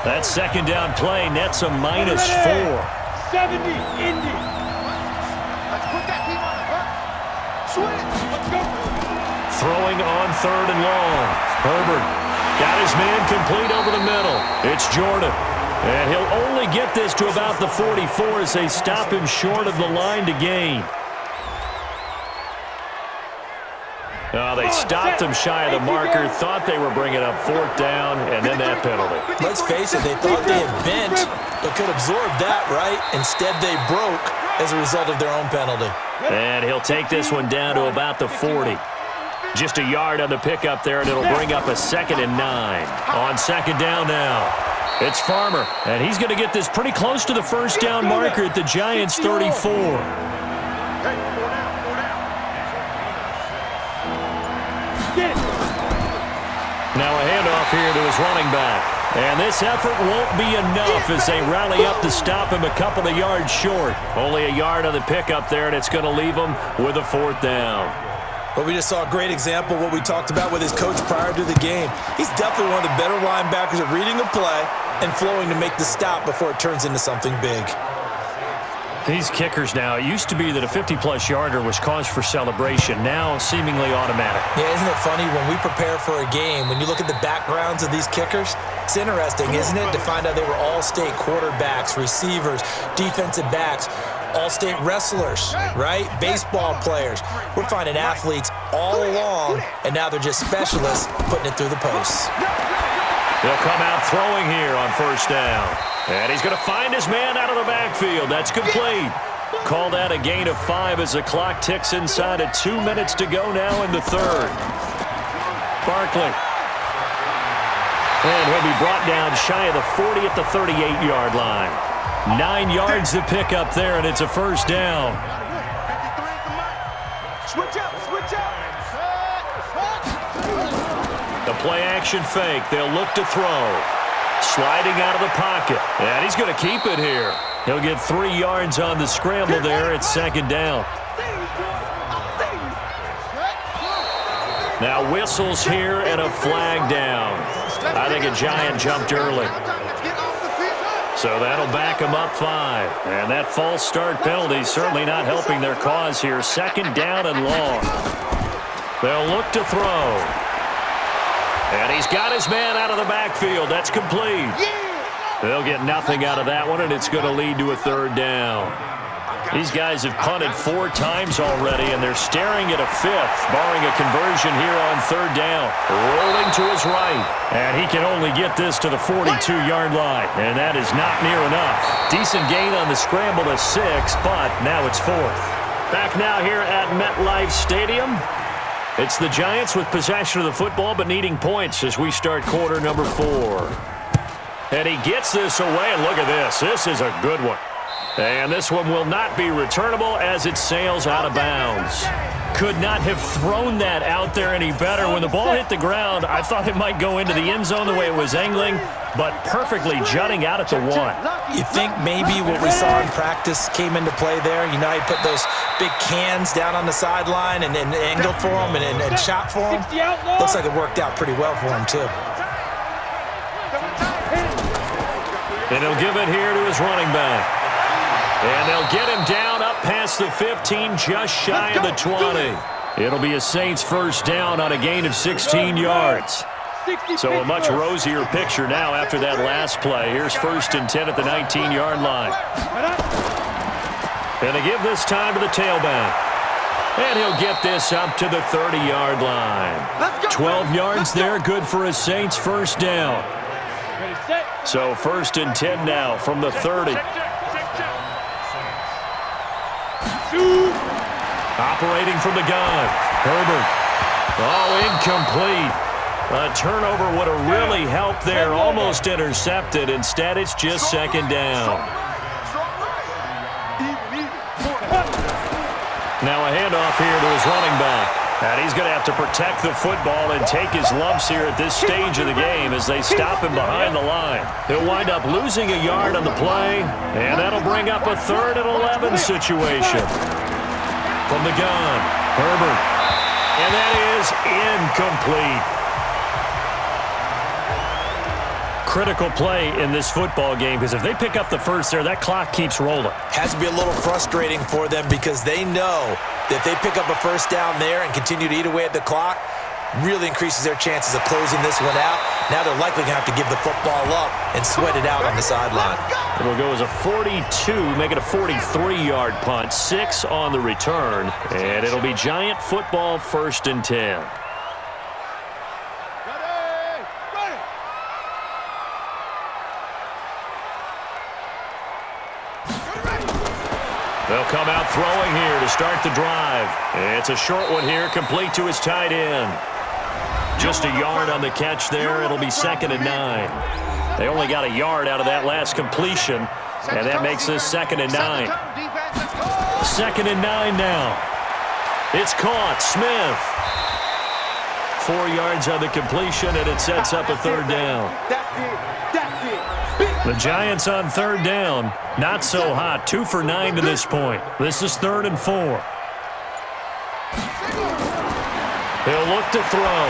That 2nd down play nets a -4. 70, Indy. Let's put that team on the hook. Switch. Let's go. Throwing on 3rd and long. Herbert got his man complete over the middle. It's Jordan. And he'll only get this to about the 44 as they stop him short of the line to gain. They stopped him shy of the marker, thought they were bringing up 4th down, and then that penalty. Let's face it, they thought they had bent, but could absorb that, right? Instead, they broke as a result of their own penalty. And he'll take this one down to about the 40. Just a yard on the pickup there, and it'll bring up a 2nd and 9. On 2nd down now, it's Farmer, and he's going to get this pretty close to the first down marker at the Giants' 34. Now a handoff here to his running back. And this effort won't be enough as they rally up to stop him a couple of yards short. Only a yard on the pickup there, and it's going to leave him with a 4th down. Well, we just saw a great example of what we talked about with his coach prior to the game. He's definitely one of the better linebackers at reading a play and flowing to make the stop before it turns into something big. These kickers now, it used to be that a 50-plus yarder was cause for celebration. Now, seemingly automatic. Yeah, isn't it funny when we prepare for a game, when you look at the backgrounds of these kickers, it's interesting, isn't it, to find out they were all-state quarterbacks, receivers, defensive backs, all-state wrestlers, right? Baseball players. We're finding athletes all along, and now they're just specialists putting it through the posts. He'll come out throwing here on 1st down. And he's going to find his man out of the backfield. That's complete. Call that a gain of 5 as the clock ticks inside of 2 minutes to go now in the 3rd. Barkley. And he'll be brought down shy of the 40 at the 38-yard line. 9 yards to pick up there, and it's a 1st down. Switch up, switch up. The play-action fake. They'll look to throw. Sliding out of the pocket. And he's going to keep it here. He'll get 3 yards on the scramble there. It's 2nd down. Now whistles here and a flag down. I think a Giant jumped early. So that'll back him up 5. And that false start penalty certainly not helping their cause here. 2nd down and long. They'll look to throw. And he's got his man out of the backfield. That's complete. They'll get nothing out of that one, and it's going to lead to a 3rd down. These guys have punted 4 times already, and they're staring at a 5th, barring a conversion here on 3rd down. Rolling to his right, and he can only get this to the 42-yard line, and that is not near enough. Decent gain on the scramble to 6, but now it's 4th. Back now here at MetLife Stadium. It's the Giants with possession of the football but needing points as we start quarter number 4. And he gets this away, and look at this. This is a good one. And this one will not be returnable as it sails out of bounds. Could not have thrown that out there any better. When the ball hit the ground, I thought it might go into the end zone the way it was angling, but perfectly jutting out at the 1. You think maybe what we saw in practice came into play there? You know, he put those big cans down on the sideline and angled for him and shot for him. Looks like it worked out pretty well for him, too. And he'll give it here to his running back. And they'll get him down up past the 15, just shy of the 20. It'll be a Saints 1st down on a gain of 16 yards. So a much rosier picture now after that last play. Here's 1st and 10 at the 19-yard line. And they give this time to the tailback. And he'll get this up to the 30-yard line. 12 yards there, good for a Saints 1st down. So 1st and 10 now from the 30. Operating from the gun. Herbert. Oh, incomplete. A turnover would have really helped there. Almost intercepted. Instead, it's just 2nd down. Now a handoff here to his running back. And he's going to have to protect the football and take his lumps here at this stage of the game as they stop him behind the line. He'll wind up losing a yard on the play, and that'll bring up a 3rd and 11 situation. From the gun, Herbert. And that is incomplete. Critical play in this football game because if they pick up the 1st there, that clock keeps rolling. Has to be a little frustrating for them because they know that if they pick up a 1st down there and continue to eat away at the clock, really increases their chances of closing this one out. Now they're likely going to have to give the football up and sweat it out on the sideline. It'll go as a 42, make it a 43-yard punt, 6 on the return, and it'll be Giant football 1st and 10. They'll come out throwing here to start the drive. It's a short one here, complete to his tight end. Just a yard on the catch there. It'll be 2nd and 9. They only got a yard out of that last completion, and that makes this 2nd and 9. 2nd and 9 now. It's caught. Smith 4 yards on the completion, and it sets up a third down. The Giants on third down, not so hot. 2 for 9 to this point. This is 3rd and 4. He'll look to throw.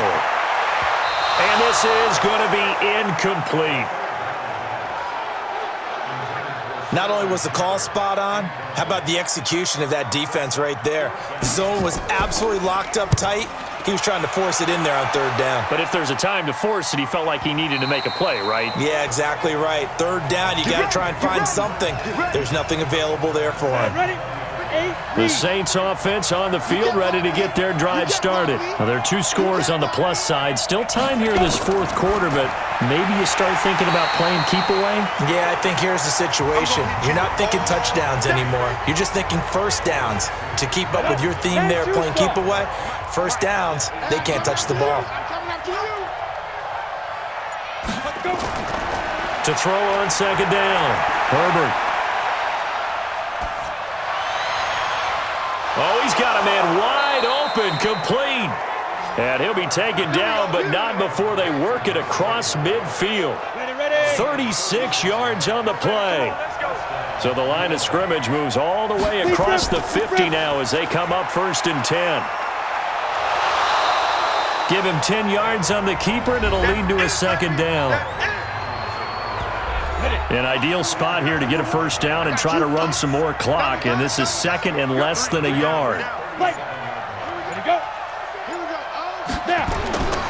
And this is going to be incomplete. Not only was the call spot on, how about the execution of that defense right there? The zone was absolutely locked up tight. He was trying to force it in there on third down. But if there's a time to force it, he felt like he needed to make a play, right? Yeah, exactly right. Third down, you got to try and find something. There's nothing available there for him. The Saints offense on the field, ready to get their drive started. Now, there are 2 scores on the plus side. Still time here in this 4th quarter, but maybe you start thinking about playing keep away? Yeah, I think here's the situation. You're not thinking touchdowns anymore. You're just thinking first downs. To keep up with your theme there, playing keep away, first downs, they can't touch the ball. To throw on second down, Herbert. Oh, he's got a man wide open, complete. And he'll be taken down, but not before they work it across midfield. 36 yards on the play. So the line of scrimmage moves all the way across the 50 now as they come up 1st and 10. Give him 10 yards on the keeper, and it'll lead to a second down. An ideal spot here to get a first down and try to run some more clock, and this is 2nd and less than a yard.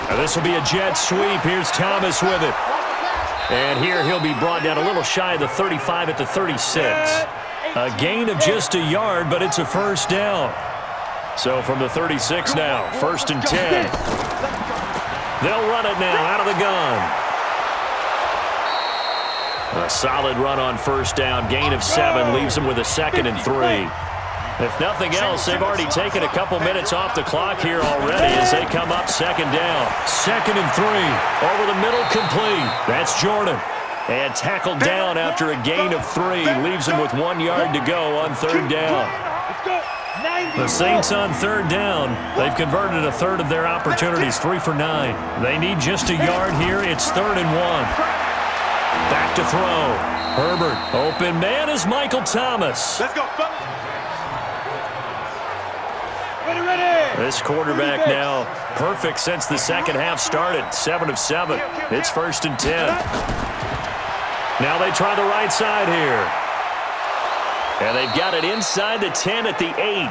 Now this will be a jet sweep. Here's Thomas with it. And here he'll be brought down a little shy of the 35 at the 36. A gain of just a yard, but it's a first down. So from the 36 now, 1st and 10. They'll run it now out of the gun. A solid run on first down. Gain of 7 leaves them with a 2nd and 3. If nothing else, they've already taken a couple minutes off the clock here already as they come up 2nd down. 2nd and 3. Over the middle, complete. That's Jordan. And tackled down after a gain of 3. Leaves him with 1 yard to go on third down. The Saints on third down. They've converted a third of their opportunities, 3 for 9. They need just a yard here. It's 3rd and 1. Back to throw. Herbert. Open man is Michael Thomas. Let's go. This quarterback now perfect since the second half started. 7 of 7. It's 1st and 10. Now they try the right side here. And they've got it inside the 10 at the 8.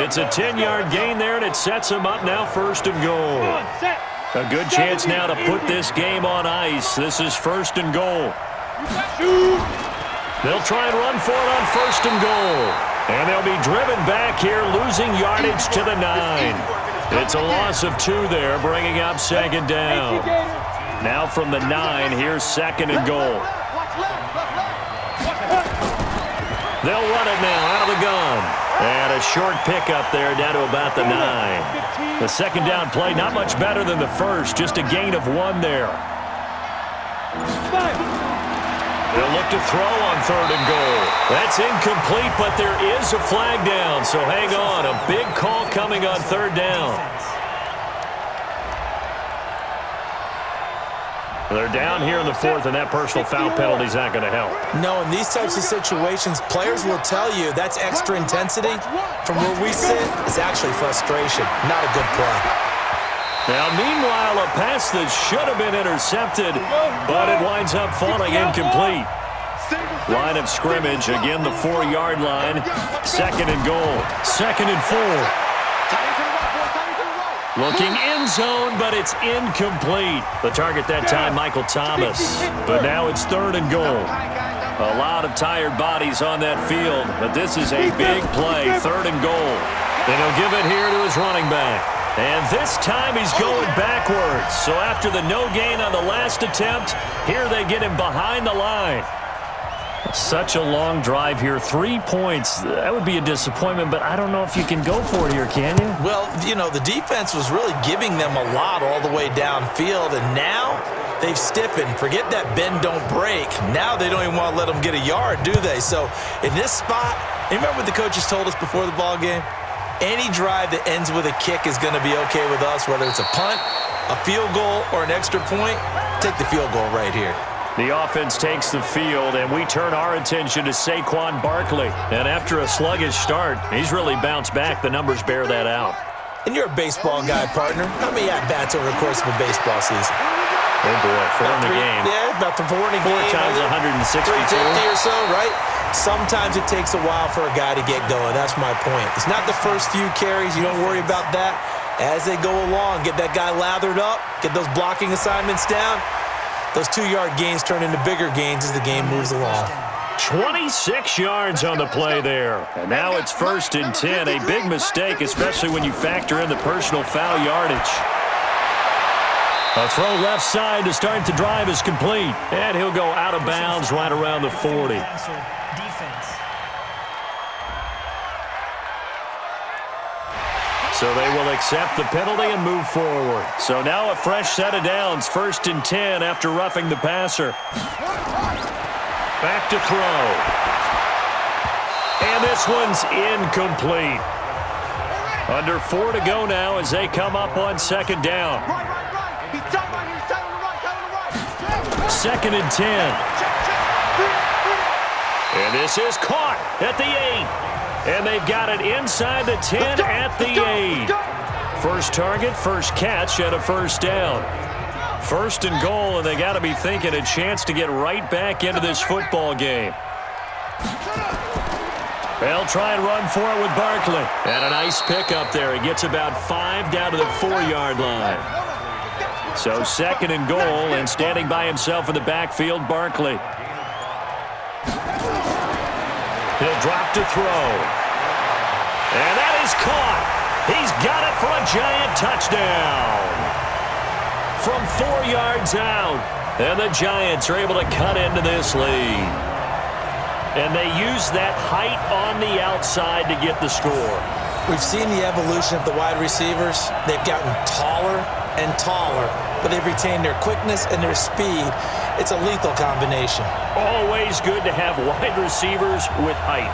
It's a 10-yard gain there, and it sets them up now 1st and goal. A good chance now to put this game on ice. This is 1st and goal. They'll try and run for it on 1st and goal. And they'll be driven back here, losing yardage to the 9. It's a loss of 2 there, bringing up 2nd down. Now from the 9, here's 2nd and goal. They'll run it now out of the gun. And a short pickup there down to about the 9. The second down play, not much better than the first, just a gain of 1 there. They'll look to throw on 3rd and goal. That's incomplete, but there is a flag down, so hang on. A big call coming on 3rd down. They're down here in the 4th, and that personal foul penalty is not going to help. No, in these types of situations, players will tell you that's extra intensity. From where we sit, it's actually frustration, not a good play. Now, meanwhile, a pass that should have been intercepted, but it winds up falling incomplete. Line of scrimmage, again the 4-yard line. 2nd and goal. 2nd and 4. Looking end zone, but it's incomplete. The target that time, Michael Thomas. But now it's 3rd and goal. A lot of tired bodies on that field, but this is a big play. 3rd and goal. And he'll give it here to his running back. And this time he's going backwards. So after the no gain on the last attempt, here they get him behind the line. Such a long drive here. 3 points. That would be a disappointment, but I don't know if you can go for it here, can you? Well, you know, the defense was really giving them a lot all the way downfield, and now they've stiffened. Forget that bend, don't break. Now they don't even want to let them get a yard, do they? So in this spot, you remember what the coaches told us before the ball game? Any drive that ends with a kick is going to be okay with us, whether it's a punt, a field goal, or an extra point. Take the field goal right here. The offense takes the field, and we turn our attention to Saquon Barkley. And after a sluggish start, he's really bounced back. The numbers bear that out. And you're a baseball guy, partner. How many at-bats over the course of a baseball season? Oh, boy, 4 in the game. Yeah, about 4 in a game. 4 times 162. 350 or so, right? Sometimes it takes a while for a guy to get going. That's my point. It's not the first few carries. You don't worry about that. As they go along, get that guy lathered up, get those blocking assignments down. Those 2-yard gains turn into bigger gains as the game moves along. 26 yards on the play there. And now it's 1st and 10. A big mistake, especially when you factor in the personal foul yardage. A throw left side to start the drive is complete. And he'll go out of bounds right around the 40. So they will accept the penalty and move forward. So now a fresh set of downs, 1st and 10 after roughing the passer. Back to throw. And this one's incomplete. Under 4 to go now as they come up on 2nd down. 2nd and 10. And this is caught at the 8. And they've got it inside the 10 at the 8. First target, first catch at a 1st down. 1st and goal, and they got to be thinking a chance to get right back into this football game. They'll try and run for it with Barkley. And a nice pickup there. He gets about 5 down to the 4-yard line. So 2nd and goal, and standing by himself in the backfield, Barkley. He'll drop to throw. And that is caught. He's got it for a giant touchdown. From 4 yards out. And the Giants are able to cut into this lead. And they use that height on the outside to get the score. We've seen the evolution of the wide receivers. They've gotten taller and taller, but they've retained their quickness and their speed. It's a lethal combination. Always good to have wide receivers with height.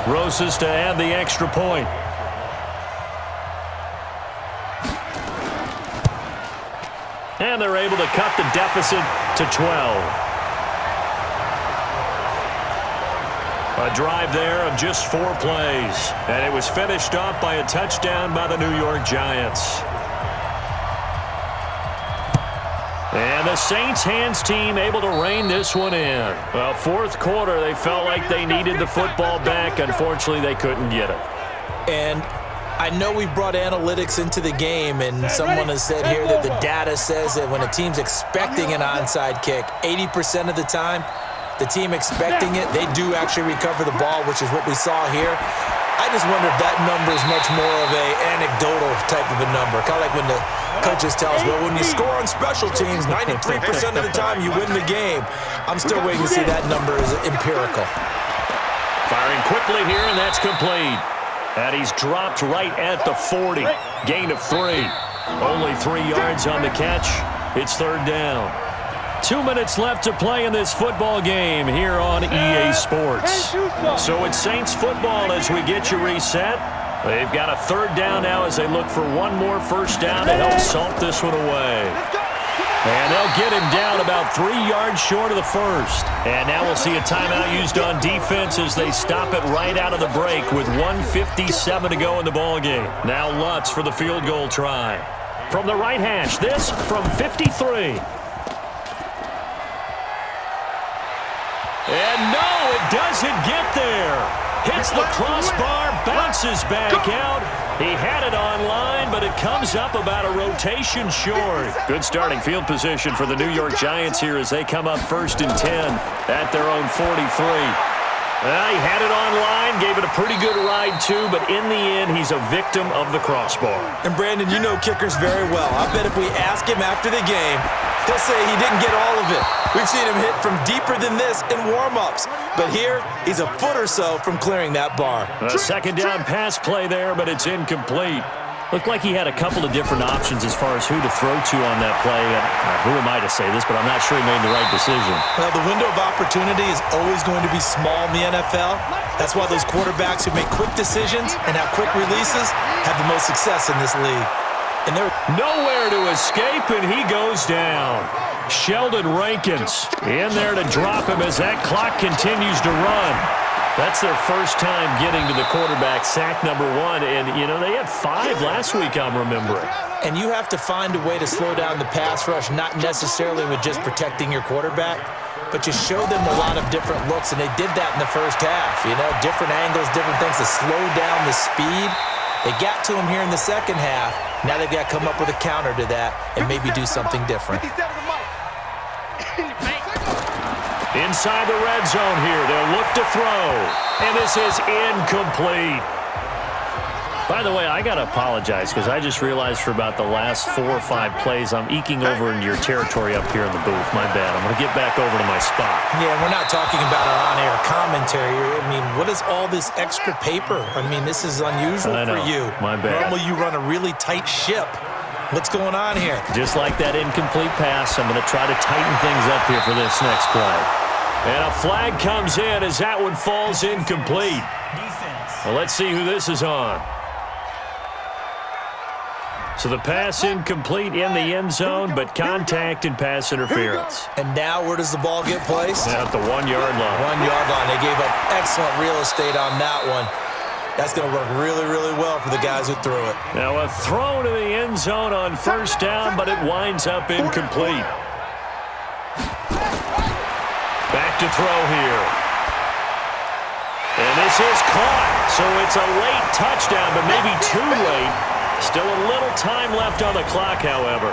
Rosas to add the extra point. And they're able to cut the deficit to 12. A drive there of just 4 plays. And it was finished off by a touchdown by the New York Giants. And the Saints hands team able to rein this one in. Well, 4th quarter, they felt like they needed the football back. Unfortunately, they couldn't get it. And I know we've brought analytics into the game, and someone has said here that the data says that when a team's expecting an onside kick, 80% of the time, the team expecting it, they do actually recover the ball, which is what we saw here. I just wonder if that number is much more of a anecdotal type of a number. Kind of like when the coaches tell us, well, when you score on special teams, 93% of the time you win the game. I'm still waiting to see that number is empirical. Firing quickly here, and that's complete. And he's dropped right at the 40. Gain of 3. Only 3 yards on the catch. It's 3rd down. 2 minutes left to play in this football game here on EA Sports. So it's Saints football as we get you reset. They've got a 3rd down now as they look for one more 1st down to help salt this one away. And they'll get him down about 3 yards short of the 1st. And now we'll see a timeout used on defense as they stop it right out of the break with 1:57 to go in the ballgame. Now Lutz for the field goal try. From the right hash, this from 53. And no, it doesn't get there. Hits the crossbar, bounces back out. He had it online, but it comes up about a rotation short. Good starting field position for the New York Giants here as they come up 1st and 10 at their own 43. Well, he had it online, gave it a pretty good ride too, but in the end, he's a victim of the crossbar. And Brandon, you know kickers very well. I bet if we ask him after the game, he'll say he didn't get all of it. We've seen him hit from deeper than this in warm-ups. But here, he's a foot or so from clearing that bar. A 2nd down pass play there, but it's incomplete. Looked like he had a couple of different options as far as who to throw to on that play. And who am I to say this, but I'm not sure he made the right decision. Well, the window of opportunity is always going to be small in the NFL. That's why those quarterbacks who make quick decisions and have quick releases have the most success in this league. And they're nowhere to escape, and he goes down. Sheldon Rankins in there to drop him as that clock continues to run. That's their first time getting to the quarterback, sack number 1. And, you know, they had 5 last week, I'm remembering. And you have to find a way to slow down the pass rush, not necessarily with just protecting your quarterback, but just show them a lot of different looks. And they did that in the first half, you know, different angles, different things to slow down the speed. They got to him here in the second half. Now they've got to come up with a counter to that and maybe do something different. Inside the red zone here, they'll look to throw, and this is incomplete. By the way, I got to apologize because I just realized for about the last 4 or 5 plays, I'm eking over into your territory up here in the booth. My bad. I'm going to get back over to my spot. Yeah, we're not talking about our on-air commentary. I mean, what is all this extra paper? I mean, this is unusual for you. My bad. Normally you run a really tight ship. What's going on here? Just like that incomplete pass, I'm going to try to tighten things up here for this next play. And a flag comes in as that one falls incomplete. Well, let's see who this is on. So the pass incomplete in the end zone, but contact and pass interference. And now where does the ball get placed? At the 1-yard line. 1-yard line. They gave up excellent real estate on that one. That's going to work really, really well for the guys who threw it. Now a throw to the end zone on first down, but it winds up incomplete. Back to throw here. And this is caught. So it's a late touchdown, but maybe too late. Still a little time left on the clock, however.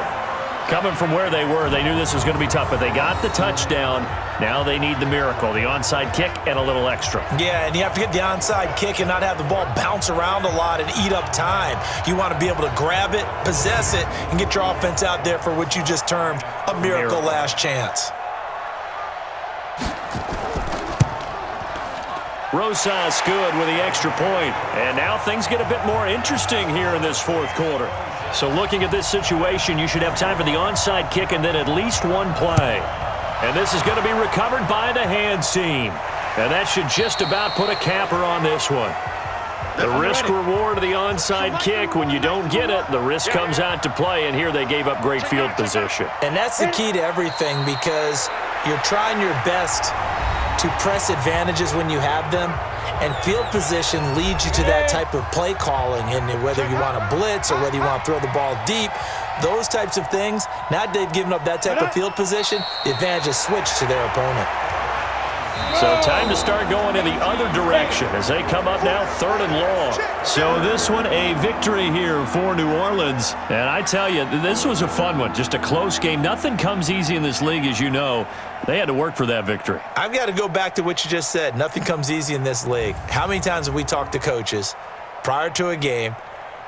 Coming from where they were, they knew this was going to be tough, but they got the touchdown. Now they need the miracle, the onside kick and a little extra. Yeah, and you have to get the onside kick and not have the ball bounce around a lot and eat up time. You want to be able to grab it, possess it, and get your offense out there for what you just termed a miracle last chance. Rosas good with the extra point. And now things get a bit more interesting here in this fourth quarter. So looking at this situation, you should have time for the onside kick and then at least one play. And this is going to be recovered by the hands team. And that should just about put a capper on this one. The risk-reward of the onside kick, when you don't get it, the risk comes out to play, and here they gave up great field position. And that's the key to everything, because you're trying your best to press advantages when you have them, and field position leads you to that type of play calling, and whether you want to blitz or whether you want to throw the ball deep, those types of things, now they've given up that type of field position, the advantage is switched to their opponent. So time to start going in the other direction as they come up now 3rd and long. So this one a victory here for New Orleans. And I tell you, this was a fun one. Just a close game. Nothing comes easy in this league, as you know. They had to work for that victory. I've got to go back to what you just said. Nothing comes easy in this league. How many times have we talked to coaches prior to a game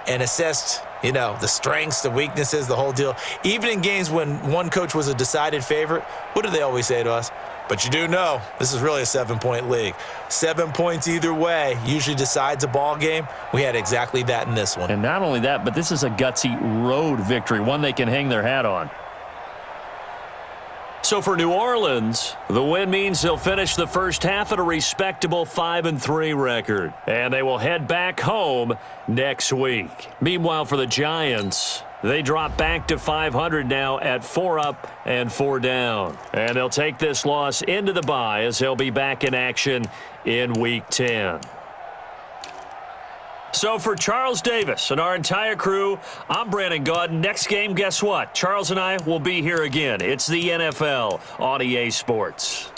and assessed, you know, the strengths, the weaknesses, the whole deal? Even in games when one coach was a decided favorite, what do they always say to us? But you do know this is really a 7-point league. 7 points either way usually decides a ball game. We had exactly that in this one. And not only that, but this is a gutsy road victory, one they can hang their hat on. So for New Orleans, the win means they'll finish the first half at a respectable 5-3 record. And they will head back home next week. Meanwhile, for the Giants, they drop back to 500 now at 4 up and 4 down. And they'll take this loss into the bye as they'll be back in action in Week 10. So for Charles Davis and our entire crew, I'm Brandon Gaudin. Next game, guess what? Charles and I will be here again. It's the NFL on EA Sports.